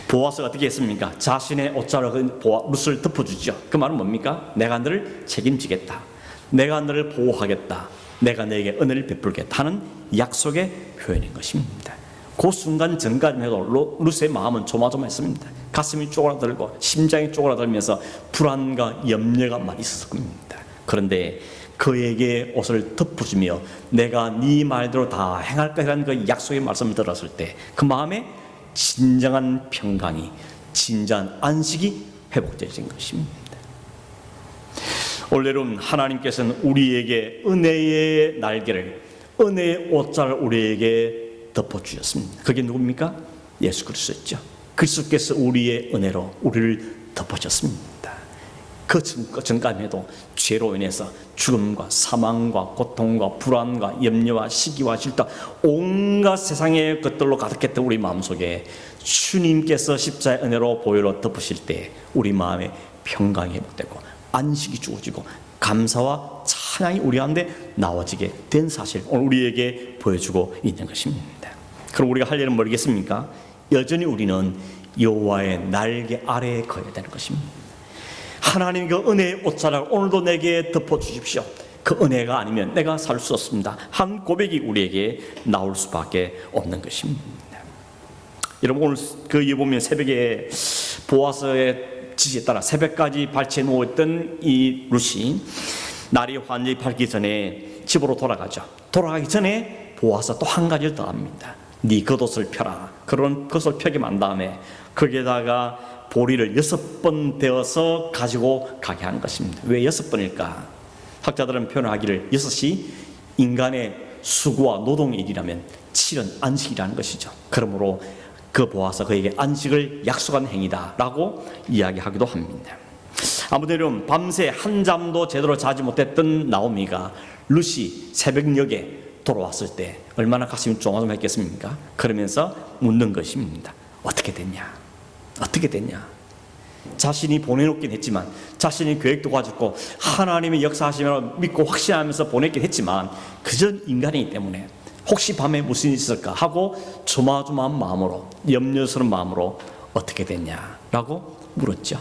보아스가 어떻게 했습니까? 자신의 옷자락을 룻을 덮어주죠. 그 말은 뭡니까? 내가 너를 책임지겠다, 내가 너를 보호하겠다, 내가 너에게 은혜를 베풀겠다 하는 약속의 표현인 것입니다. 그 순간 전까지만 해도 룻의 마음은 조마조마했습니다. 가슴이 쪼그라들고 심장이 쪼그라들면서 불안과 염려가 많이 있었을 겁니다. 그런데 그에게 옷을 덮어주며 내가 네 말대로 다 행할 것이라는 그 약속의 말씀을 들었을 때 그 마음에 진정한 평강이, 진정한 안식이 회복되어진 것입니다. 올해는 하나님께서는 우리에게 은혜의 날개를, 은혜의 옷자를 우리에게 덮어주셨습니다. 그게 누굽니까? 예수 그리스도였죠. 그리스도께서 우리의 은혜로 우리를 덮어주셨습니다. 그 전까지도 죄로 인해서 죽음과 사망과 고통과 불안과 염려와 시기와 질투 온갖 세상의 것들로 가득했던 우리 마음속에 주님께서 십자의 은혜로 보혈로 덮으실 때 우리 마음에 평강이 회복되고 안식이 주어지고 감사와 찬양이 우리 가운데 나와지게 된 사실 오늘 우리에게 보여주고 있는 것입니다. 그럼 우리가 할 일은 뭐겠습니까? 여전히 우리는 여호와의 날개 아래에 거해야 되는 것입니다. 하나님 그 은혜의 옷자락을 오늘도 내게 덮어주십시오. 그 은혜가 아니면 내가 살 수 없습니다 한 고백이 우리에게 나올 수밖에 없는 것입니다. 여러분 오늘 그 보면 새벽에 보아스의 지시에 따라 새벽까지 발치해 누워있던 이 룻이 날이 완전히 밝기 전에 집으로 돌아가죠. 돌아가기 전에 보아스가 또 한 가지를 더 합니다. 네 겉옷을 펴라. 그런 겉옷을 펴게 만 다음에 거기에다가 보리를 6번 되어서 가지고 가게 한 것입니다. 왜 6번일까? 학자들은 표현하기를 6이 인간의 수고와 노동의 일이라면 7은 안식이라는 것이죠. 그러므로 그 보아서 그에게 안식을 약속한 행위다 라고 이야기하기도 합니다. 아무튼 밤새 한 잠도 제대로 자지 못했던 나오미가 룻이 새벽녘에 돌아왔을 때 얼마나 가슴이 조마조마했겠습니까? 그러면서 묻는 것입니다. 어떻게 됐냐? 어떻게 됐냐? 자신이 보내놓긴 했지만 자신이 계획도 가졌고 하나님의 역사하심을 믿고 확신하면서 보냈긴 했지만 그저 인간이기 때문에 혹시 밤에 무슨 일이 있을까 하고 조마조마한 마음으로 염려스러운 마음으로 어떻게 됐냐라고 물었죠.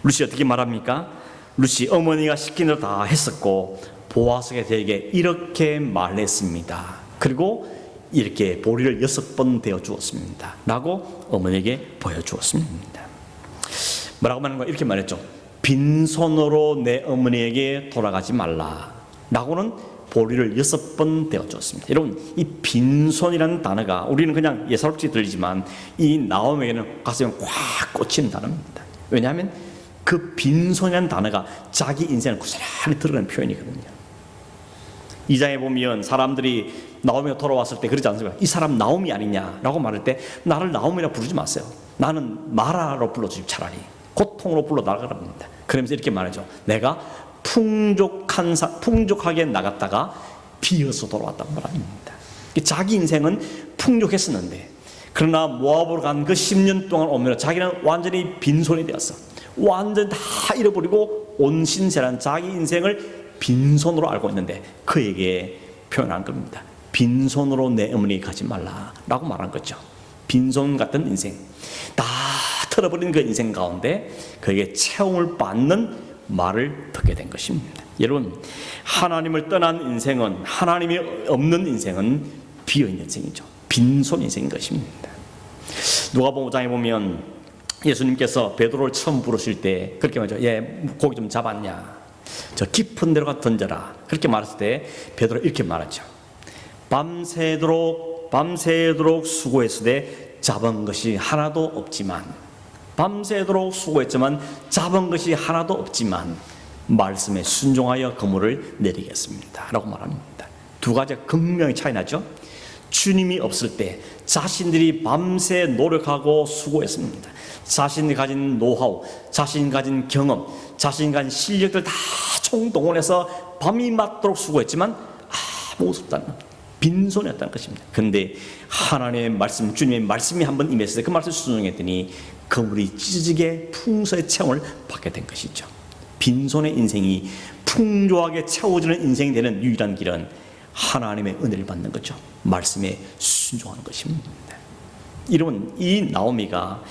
룻이 어떻게 말합니까? 룻이 어머니가 시킨 대로 다 했었고 보아스가 저에게 이렇게 말했습니다. 그리고 이렇게 보리를 6번 되어 주었습니다 라고 어머니에게 보여주었습니다. 뭐라고 말하는 거야? 이렇게 말했죠. 빈손으로 내 어머니에게 돌아가지 말라 라고는 보리를 6번 되어 주었습니다. 여러분 이 빈손이라는 단어가 우리는 그냥 예사롭게 들리지만 이 나오미에게는 가슴에 꽉 꽂히는 단어입니다. 왜냐하면 그 빈손이라는 단어가 자기 인생을 고스란히 드러내는 표현이거든요. 2장에 보면 사람들이 나오미가 돌아왔을 때 그러지 않습니까? 이 사람 나오미 아니냐라고 말할 때 나를 나오미라 부르지 마세요. 나는 마라로 불러주십시오. 차라리 고통으로 불러 나가랍니다. 그러면서 이렇게 말하죠. 내가 풍족하게 나갔다가 비어서 돌아왔단 말입니다. 자기 인생은 풍족했었는데 그러나 모압으로 간 그 10년 동안 오면 자기는 완전히 빈손이 되었어. 완전 다 잃어버리고 온 신세란 자기 인생을 빈손으로 알고 있는데 그에게 표현한 겁니다. 빈손으로 내 어머니 가지 말라라고 말한 거죠. 빈손 같은 인생, 다 털어버린 그 인생 가운데 그에게 채움을 받는 말을 듣게 된 것입니다. 여러분, 하나님을 떠난 인생은, 하나님이 없는 인생은 비어있는 인생이죠. 빈손 인생인 것입니다. 누가복음 5장에 보면 예수님께서 베드로를 처음 부르실 때 그렇게 말하죠. 얘 고기 좀 잡았냐? 저 깊은 데로 가 던져라. 그렇게 말했을 때 베드로 이렇게 말하죠. 밤새도록 수고했으되 잡은 것이 하나도 없지만, 밤새도록 수고했지만 잡은 것이 하나도 없지만 말씀에 순종하여 그물을 내리겠습니다 라고 말합니다. 두 가지가 극명히 차이 나죠. 주님이 없을 때 자신들이 밤새 노력하고 수고했습니다. 자신이 가진 노하우, 자신이 가진 경험, 자신이 가진 실력들 다 총동원해서 밤이 맞도록 수고했지만 아무것도 없다는, 빈손이었다는 것입니다. 그런데 하나님의 말씀, 주님의 말씀이 한번 임했을 때 그 말씀을 순종했더니 그물이 찢어지게 풍성의 채움을 받게 된 것이죠. 빈손의 인생이 풍조하게 채워지는 인생이 되는 유일한 길은 하나님의 은혜를 받는 거죠. 말씀에 순종하는 것입니다. 이런 이 나오미가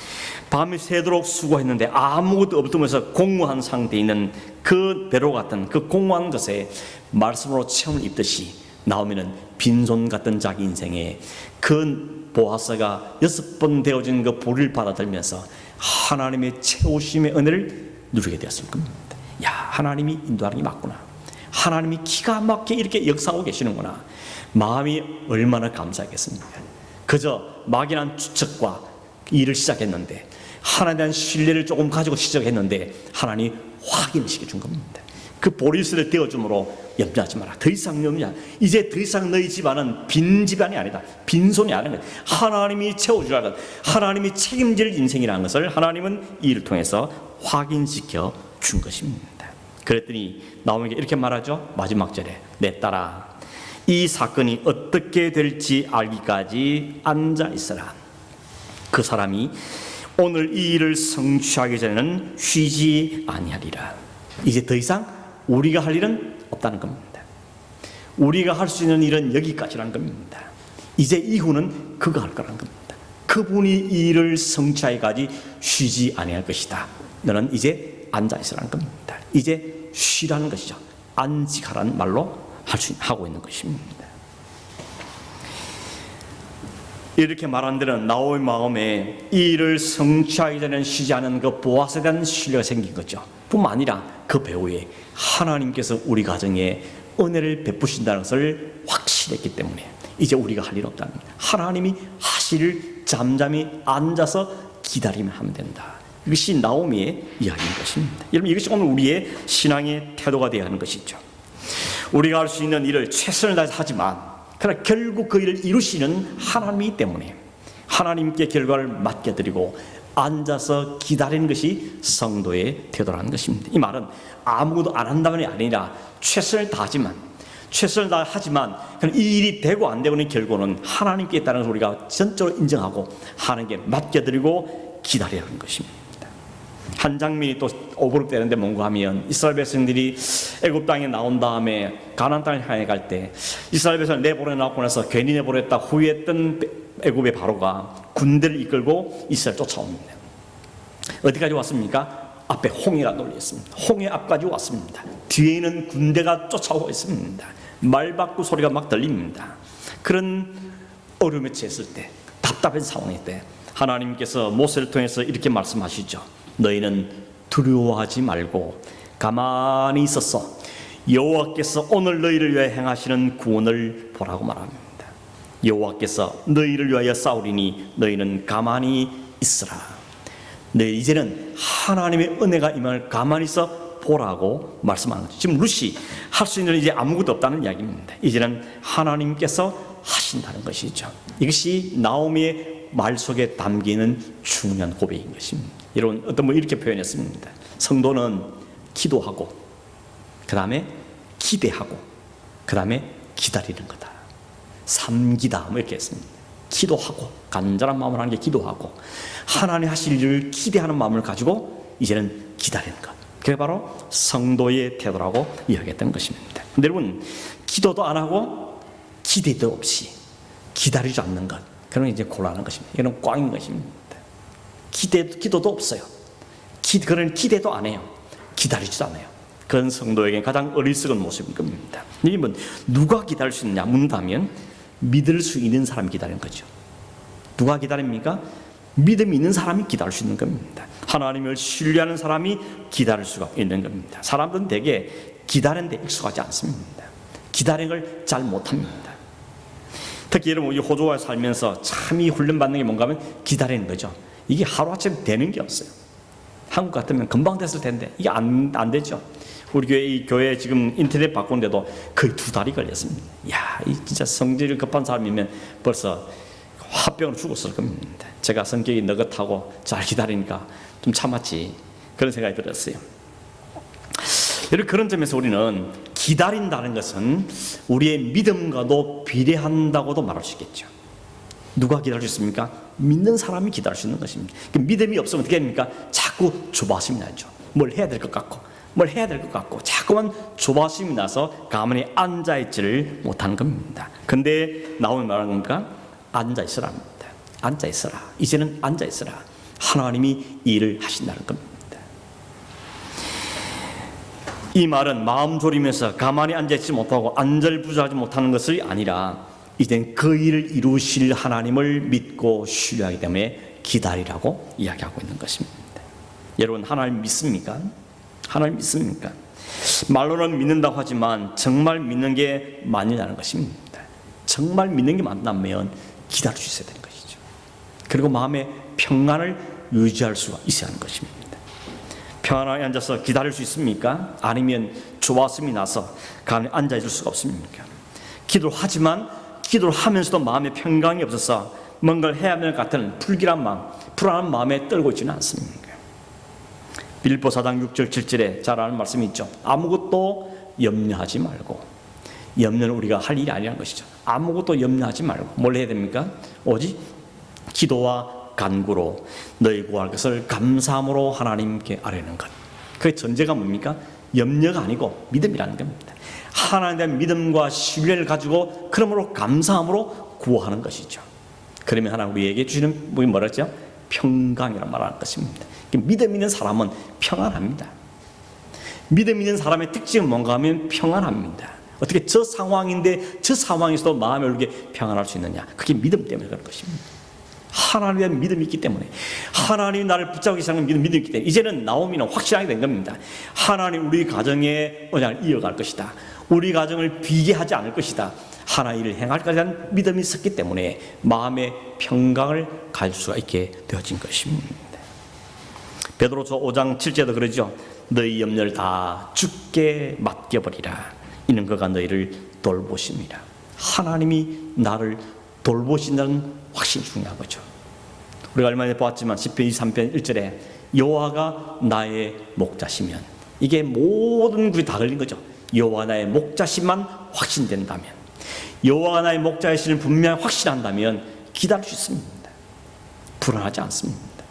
밤이 새도록 수고했는데 아무것도 없으면서 공허한 상태에 있는 그 배로 같은 그 공허한 것에 말씀으로 체험을 입듯이 나오미는 빈손 같은 자기 인생에 그 보아스가 6번 되어진 그 보리를 받아들면서 하나님의 채우심의 은혜를 누리게 되었을 겁니다. 야, 하나님이 인도하는 게 맞구나. 하나님이 기가 막히게 이렇게 역사하고 계시는구나. 마음이 얼마나 감사하겠습니까? 그저 막연한 추측과 일을 시작했는데, 하나님에 대한 신뢰를 조금 가지고 시작했는데 하나님이 확인을 시켜준 겁니다. 그 보리스를 떼어줌으로 염려하지 마라. 더 이상 염려. 이제 더 이상 너희 집안은 빈 집안이 아니다. 빈손이 아닌 거야. 하나님이 채워주라는, 하나님이 책임질 인생이라는 것을 하나님은 이 일을 통해서 확인시켜 준 것입니다. 그랬더니 나오미에게 이렇게 말하죠. 마지막 절에, 내 딸아, 이 사건이 어떻게 될지 알기까지 앉아 있어라. 그 사람이 오늘 이 일을 성취하기 전에는 쉬지 아니하리라. 이제 더 이상 우리가 할 일은 없다는 겁니다. 우리가 할 수 있는 일은 여기까지라는 겁니다. 이제 이후는 그가 할 거라는 겁니다. 그분이 이 일을 성취하기까지 쉬지 아니할 것이다. 너는 이제 앉아 있으라는 겁니다. 이제 쉬라는 것이죠. 안식하라는 말로 하고 있는 것입니다. 이렇게 말한 데는 나오미 마음에 이 일을 성취하기 전에는 쉬지 않은 그 보아스에 대한 신뢰가 생긴 거죠. 뿐만 아니라 그 배후에 하나님께서 우리 가정에 은혜를 베푸신다는 것을 확신했기 때문에 이제 우리가 할 일 없다는 겁니다. 하나님이 하시를 잠잠히 앉아서 기다리면 하면 된다. 이것이 나오미의 이야기인 것입니다. 여러분, 이것이 오늘 우리의 신앙의 태도가 되어야 하는 것이죠. 우리가 할 수 있는 일을 최선을 다해서 하지만 그러나 결국 그 일을 이루시는 하나님이기 때문에 하나님께 결과를 맡겨드리고 앉아서 기다리는 것이 성도의 태도라는 것입니다. 이 말은 아무것도 안 한다는 아니라 최선을 다하지만 이 일이 되고 안 되고는 결과는 하나님께 있다는 것을 우리가 전적으로 인정하고 하나님께 맡겨드리고 기다리는 것입니다. 한 장면이 또 오버룩되는데 뭔가 하면 이스라엘 백성들이 애굽 땅에 나온 다음에 가나안 땅을 향해 갈 때 이스라엘 백성을 내보내놓고 나서 괜히 내보냈다 후회했던 애굽의 바로가 군대를 이끌고 이스라엘 쫓아옵니다. 어디까지 왔습니까? 앞에 홍해가 놀렸습니다. 홍해 앞까지 왔습니다. 뒤에는 군대가 쫓아오고 있습니다. 말바꾸 소리가 막 들립니다. 그런 어려움에 처했을 때, 답답한 상황일 때 하나님께서 모세를 통해서 이렇게 말씀하시죠. 너희는 두려워하지 말고 가만히 있어서 여호와께서 오늘 너희를 위하여 행하시는 구원을 보라고 말합니다. 여호와께서 너희를 위하여 싸우리니 너희는 가만히 있으라. 너희 이제는 하나님의 은혜가 임함을 가만히 있어 보라고 말씀하는 거죠. 지금 룻이 할 수 있는 이제 아무것도 없다는 이야기입니다. 이제는 하나님께서 하신다는 것이죠. 이것이 나오미의 말 속에 담기는 중요한 고백인 것입니다. 여러분, 어떤 분 이렇게 표현했습니다. 성도는 기도하고 그 다음에 기대하고 그 다음에 기다리는 거다. 삼기다 뭐 이렇게 했습니다. 기도하고 간절한 마음을 하는 게 기도하고 하나님 하실 일을 기대하는 마음을 가지고 이제는 기다리는 것. 그게 바로 성도의 태도라고 이야기했던 것입니다. 근데 여러분, 기도도 안 하고 기대도 없이 기다리지 않는 것, 그런 게 이제 곤란한 것입니다. 이건 꽝인 것입니다. 기도도 없어요. 그런 기대도 안 해요. 기다리지도 않아요. 그런 성도에게 가장 어리석은 모습인 겁니다. 이건 누가 기다릴 수 있느냐 묻는다면 믿을 수 있는 사람이 기다리는 거죠. 누가 기다립니까? 믿음이 있는 사람이 기다릴 수 있는 겁니다. 하나님을 신뢰하는 사람이 기다릴 수가 있는 겁니다. 사람들은 대개 기다리는 데 익숙하지 않습니다. 기다리는 걸 잘 못합니다. 특히 여러분, 이 호주에 살면서 참 이 훈련받는 게 뭔가 하면 기다리는 거죠. 이게 하루아침에 되는 게 없어요. 한국 같으면 금방 됐을 텐데 이게 안 되죠. 우리 이 교회 지금 인터넷 바꾸는데도 거의 2달이 걸렸습니다. 야, 이 진짜 성질이 급한 사람이면 벌써 화병으로 죽었을 겁니다. 제가 성격이 느긋하고 잘 기다리니까 좀 참았지, 그런 생각이 들었어요. 여러분, 그런 점에서 우리는 기다린다는 것은 우리의 믿음과도 비례한다고도 말할 수 있겠죠. 누가 기다릴 수 있습니까? 믿는 사람이 기다릴 수 있는 것입니다. 믿음이 없으면 어떻게 됩니까? 자꾸 조바심이 나죠. 뭘 해야 될 것 같고 자꾸만 조바심이 나서 가만히 앉아있지를 못하는 겁니다. 근데 나오는 말은 겁니까? 앉아있으라 합니다. 앉아있으라. 이제는 앉아있으라. 하나님이 일을 하신다는 겁니다. 이 말은 마음 졸이면서 가만히 앉아있지 못하고 안절부절하지 못하는 것이 아니라 이젠 그 일을 이루실 하나님을 믿고 신뢰하기 때문에 기다리라고 이야기하고 있는 것입니다. 여러분, 하나님 믿습니까? 하나님 믿습니까? 말로는 믿는다고 하지만 정말 믿는 게 맞느냐는 것입니다. 정말 믿는 게 맞다면 기다릴 수 있어야 되는 것이죠. 그리고 마음의 평안을 유지할 수가 있어야 하는 것입니다. 평안하게 앉아서 기다릴 수 있습니까? 아니면 조바심이 나서 가만히 앉아있을 수가 없습니까? 기도를 하지만 기도를 하면서도 마음에 평강이 없어서 뭔가를 해야 할 것 같은 불길한 마음, 불안한 마음에 떨고 있지는 않습니까? 빌립보 4장 6절 7절에 잘 아는 말씀이 있죠. 아무것도 염려하지 말고. 염려는 우리가 할 일이 아니라는 것이죠. 아무것도 염려하지 말고 뭘 해야 됩니까? 오직 기도와 간구로 너희 구할 것을 감사함으로 하나님께 아뢰는 것. 그 전제가 뭡니까? 염려가 아니고 믿음이라는 겁니다. 하나님에 대한 믿음과 신뢰를 가지고 그러므로 감사함으로 구하는 것이죠. 그러면 하나님 우리에게 주시는 뭐라 했죠? 평강이라는 말하는 것입니다. 믿음 있는 사람은 평안합니다. 믿음 있는 사람의 특징은 뭔가 하면 평안합니다. 어떻게 저 상황인데 저 상황에서도 마음에 이렇게 평안할 수 있느냐? 그게 믿음 때문에 그런 것입니다. 하나님에 대한 믿음이 있기 때문에, 하나님이 나를 붙잡기 시작하는 믿음이 있기 때문에 이제는 나오미는 확실하게 된 겁니다. 하나님 우리 가정의 언약을 이어갈 것이다. 우리 가정을 비게 하지 않을 것이다. 하나의 일을 행할 것에 대한 믿음이 있었기 때문에 마음의 평강을 가질 수가 있게 되어진 것입니다. 베드로서 5장 7절도 그러죠. 너희 염려를 다 주께 맡겨버리라. 이는 그가 너희를 돌보십니다. 하나님이 나를 돌보신다는 확신이 중요한 거죠. 우리가 얼마 전에 보았지만 시편 23편 1절에 여호와가 나의 목자시면, 이게 모든 것이 다 걸린 거죠. 여호와 나의 목자심만 확신된다면, 여호와가 나의 목자이심을 분명히 확신한다면 기다릴 수 있습니다. 불안하지 않습니다.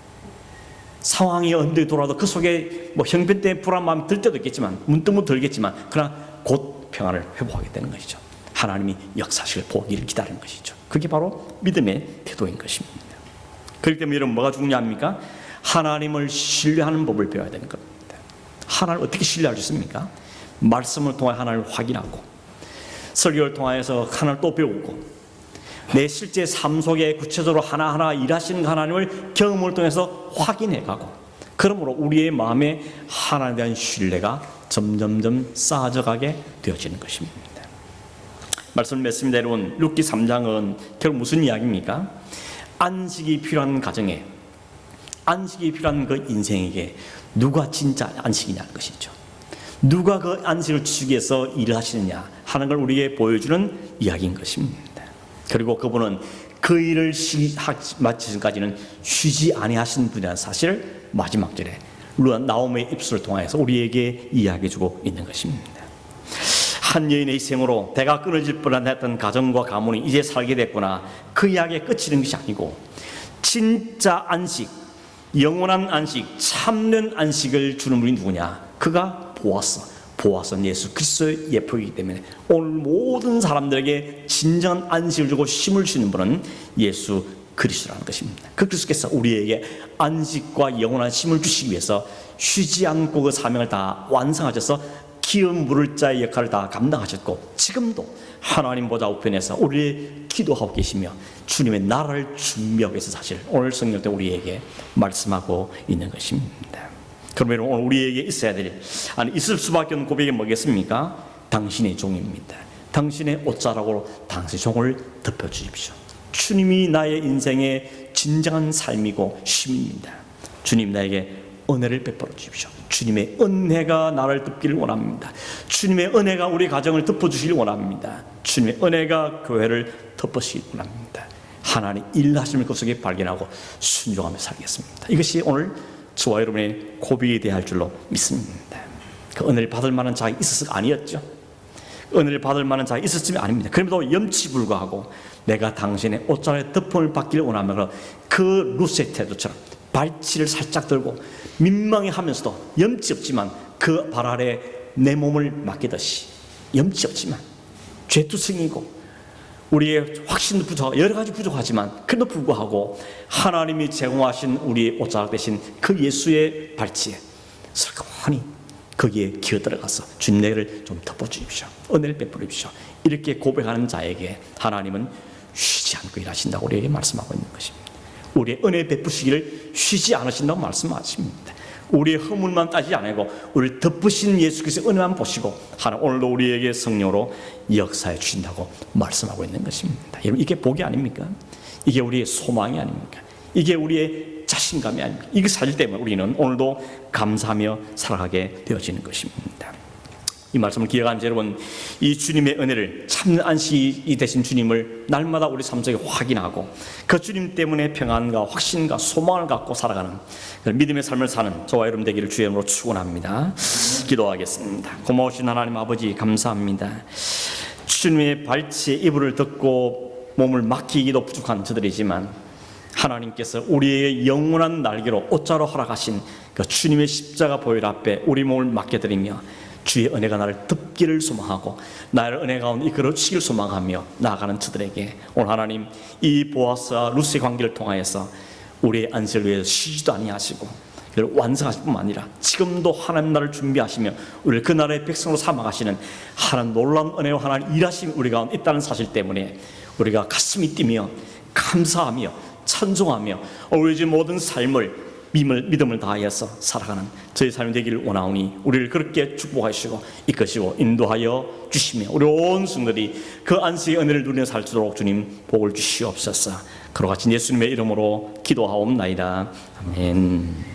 상황이 언제 돌아도 그 속에 형편 때문에 불안한 마음이 들 때도 있겠지만, 문득 들겠지만, 그러나 곧 평안을 회복하게 되는 것이죠. 하나님이 역사실 보기를 기다리는 것이죠. 그게 바로 믿음의 태도인 것입니다. 그렇기 때문에 여러분 뭐가 중요합니까? 하나님을 신뢰하는 법을 배워야 되는 겁니다. 하나님을 어떻게 신뢰할 수 있습니까? 말씀을 통해 하나님을 확인하고, 설교를 통해서 하나님을 또 배우고, 내 실제 삶 속에 구체적으로 하나하나 일하시는 하나님을 경험을 통해서 확인해가고, 그러므로 우리의 마음에 하나님에 대한 신뢰가 점점점 쌓아져가게 되어지는 것입니다. 말씀을 맺습니다. 여러분, 룻기 3장은 결국 무슨 이야기입니까? 안식이 필요한 가정에, 안식이 필요한 그 인생에게 누가 진짜 안식이냐는 것이죠. 누가 그 안식을 주시기 위해서 일을 하시느냐 하는 걸 우리에게 보여주는 이야기인 것입니다. 그리고 그분은 그 일을 마치기까지는 쉬지 아니하신 분이라는 사실을 마지막 절에 나오미의 입술을 통해서 우리에게 이야기해주고 있는 것입니다. 한 여인의 희생으로 대가 끊어질 뻔했던 가정과 가문이 이제 살게 됐구나. 그 이야기에 그치는 것이 아니고 진짜 안식, 영원한 안식, 참된 안식을 주는 분이 누구냐? 그가 보아서 예수 그리스도의 예표이기 때문에 오늘 모든 사람들에게 진정한 안식을 주고 쉼을 주는 분은 예수 그리스도라는 것입니다. 그 그리스도께서 우리에게 안식과 영원한 쉼을 주시기 위해서 쉬지 않고 그 사명을 다 완성하셔서 기름 부을 자의 역할을 다 감당하셨고 지금도 하나님 보좌 우편에서 우리를 기도하고 계시며 주님의 나라를 준비하고 계신 사실 오늘 성경 때 우리에게 말씀하고 있는 것입니다. 그러면 오늘 우리에게 있어야 될, 있을 수밖에 없는 고백이 뭐겠습니까? 당신의 종입니다. 당신의 옷자락으로 당신의 종을 덮어주십시오. 주님이 나의 인생의 진정한 삶이고 쉼입니다. 주님 나에게 은혜를 베풀어 주십시오. 주님의 은혜가 나를 덮기를 원합니다. 주님의 은혜가 우리 가정을 덮어주시길 원합니다. 주님의 은혜가 교회를 덮으시길 원합니다. 하나님 일하심을 그 속에 발견하고 순종하며 살겠습니다. 이것이 오늘 저와 여러분의 고백이 되어야 할 줄로 믿습니다. 그 은혜를 받을 만한 자가 있어서가 아니었죠. 은혜를 받을 만한 자가 있었으면 아닙니다. 그럼에도 염치불구하고 내가 당신의 옷자락에 덮음을 받기를 원하며 그 루스의 태도처럼 발치를 살짝 들고 민망해하면서도 염치 없지만 그 발 아래 내 몸을 맡기듯이 염치 없지만 죄투성이고 우리의 확신도 부족하고 여러 가지 부족하지만 그래도 불구하고 하나님이 제공하신 우리의 옷자락 대신 그 예수의 발치에 슬그머니 거기에 기어 들어가서 주님 내를 좀 덮어주십시오. 은혜를 베풀어 주십시오. 이렇게 고백하는 자에게 하나님은 쉬지 않고 일하신다고 우리에게 말씀하고 있는 것입니다. 우리의 은혜 베푸시기를 쉬지 않으신다고 말씀하십니다. 우리의 허물만 따지지 않고 우리를 덮으신 예수 그리스도의 은혜만 보시고 하나님 오늘도 우리에게 성령으로 역사해 주신다고 말씀하고 있는 것입니다. 여러분 이게 복이 아닙니까? 이게 우리의 소망이 아닙니까? 이게 우리의 자신감이 아닙니까? 이게 사실 때문에 우리는 오늘도 감사하며 살아가게 되어지는 것입니다. 이 말씀을 기억하면서 여러분 이 주님의 은혜를 참는 안식이 되신 주님을 날마다 우리 삶 속에 확인하고 그 주님 때문에 평안과 확신과 소망을 갖고 살아가는 믿음의 삶을 사는 저와 여러분 되기를 주의 이름으로 축원합니다. 기도하겠습니다. 고마우신 하나님 아버지 감사합니다. 주님의 발치에 이불을 덮고 몸을 맡기기도 부족한 저들이지만 하나님께서 우리의 영원한 날개로 옷자로 허락하신 그 주님의 십자가 보혈 앞에 우리 몸을 맡겨드리며 주의 은혜가 나를 덮기를 소망하고 나를 은혜 가운데 이끌어주시기를 소망하며 나아가는 저들에게 오늘 하나님 이 보아스와 루스의 관계를 통하여서 우리의 안식을 위해서 쉬지도 아니하시고 그를 완성하실 뿐만 아니라 지금도 하나님 나라를 준비하시며 우리를 그 나라의 백성으로 삼아가시는 하나님 놀라운 은혜와 하나님 일하심이 우리 가운데 있다는 사실 때문에 우리가 가슴이 뛰며 감사하며 찬송하며 우리 집 모든 삶을 믿음을 다하여서 살아가는 저희 삶이 되기를 원하오니 우리를 그렇게 축복하시고 이끄시고 인도하여 주시며 우리 온 성도들이 그 안식의 은혜를 누리며 살도록 주님 복을 주시옵소서. 그로 같이 예수님의 이름으로 기도하옵나이다. 아멘.